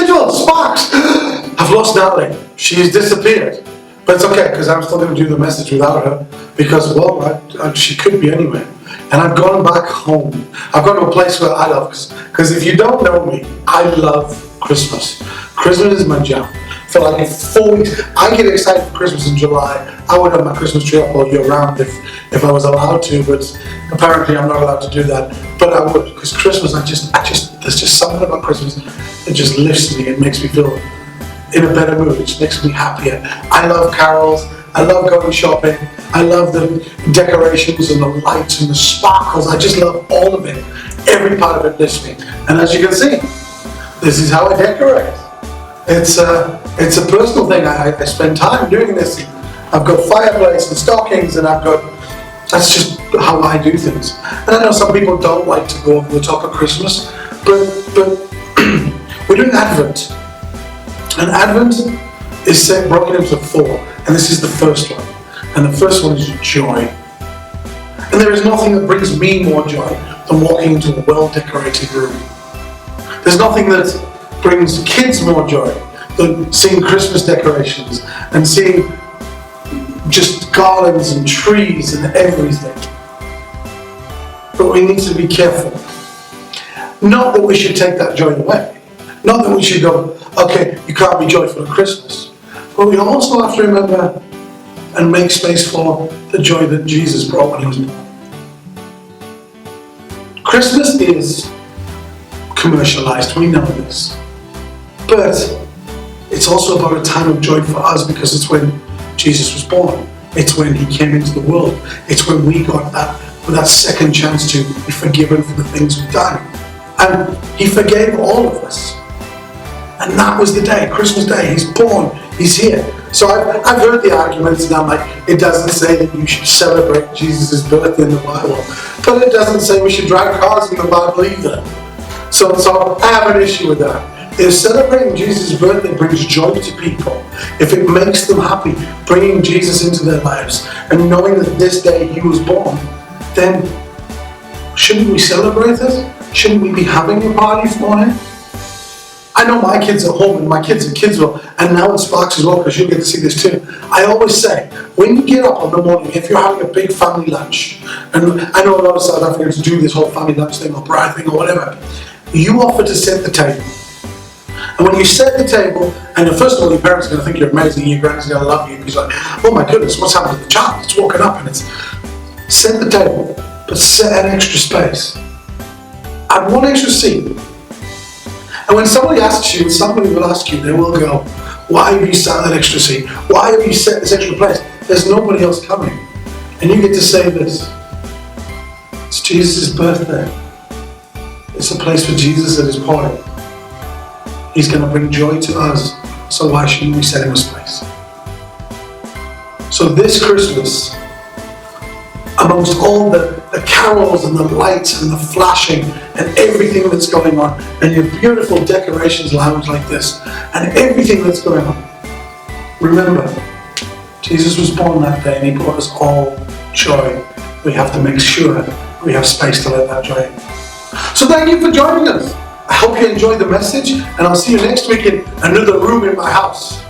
Nigel, Sparks! I've lost Natalie. She's disappeared. But it's okay, because I'm still going to do the message without her. Because, well, she could be anywhere. And I've gone back home. I've gone to a place where I love, because if you don't know me, I love Christmas. Christmas is my jam. For like 4 weeks, I get excited for Christmas in July. I would have my Christmas tree up all year round if I was allowed to, but apparently I'm not allowed to do that. But I would, because Christmas, there's just something about Christmas that just lifts me. It makes me feel in a better mood. It just makes me happier. I love carols. I love going shopping. I love the decorations and the lights and the sparkles. I just love all of it. Every part of it lifts me. And as you can see, this is how I decorate. It's a personal thing. I spend time doing this. I've got fireplace and stockings, and that's just how I do things. And I know some people don't like to go over the top of Christmas, but we're doing Advent. And Advent is broken into 4, and this is the first one. And the first one is joy. And there is nothing that brings me more joy than walking into a well-decorated room. There's nothing that brings kids more joy than seeing Christmas decorations and seeing just garlands and trees and everything. But we need to be careful. Not that we should take that joy away. Not that we should go, okay, you can't be joyful at Christmas. But we also have to remember and make space for the joy that Jesus brought when he was born. Christmas is commercialized, we know this. But it's also about a time of joy for us, because it's when Jesus was born. It's when he came into the world. It's when we got that second chance to be forgiven for the things we've done. And he forgave all of us. And that was the day, Christmas Day. He's born, he's here. So I've heard the arguments, and I'm like, it doesn't say that you should celebrate Jesus' birthday in the Bible. But it doesn't say we should drive cars in the Bible either. So I have an issue with that. If celebrating Jesus' birthday brings joy to people, if it makes them happy, bringing Jesus into their lives, and knowing that this day he was born, then shouldn't we celebrate it? Shouldn't we be having a party for him? I know my kids at home, and my kids at Kidsville, and now in Sparks as well, because you'll get to see this too. I always say, when you get up in the morning, if you're having a big family lunch, and I know a lot of South Africans do this whole family lunch thing or bride thing or whatever, you offer to set the table. And when you set the table, and first of all, your parents are going to think you're amazing, your grandparents are going to love you, because you're like, oh my goodness, what's happened to the child? It's walking up, and it's set the table, but set an extra space. Add one extra seat. And when somebody asks you, somebody will ask you, they will go, why have you sat that extra seat? Why have you set this extra place? There's nobody else coming. And you get to say this. It's Jesus' birthday. It's a place for Jesus at his party. He's going to bring joy to us, so why shouldn't we set him a space? So this Christmas, amongst all the carols and the lights and the flashing and everything that's going on, and your beautiful decorations lounge like this, and everything that's going on, remember, Jesus was born that day, and he brought us all joy. We have to make sure we have space to let that joy in. So thank you for joining us. I hope you enjoyed the message, and I'll see you next week in another room in my house.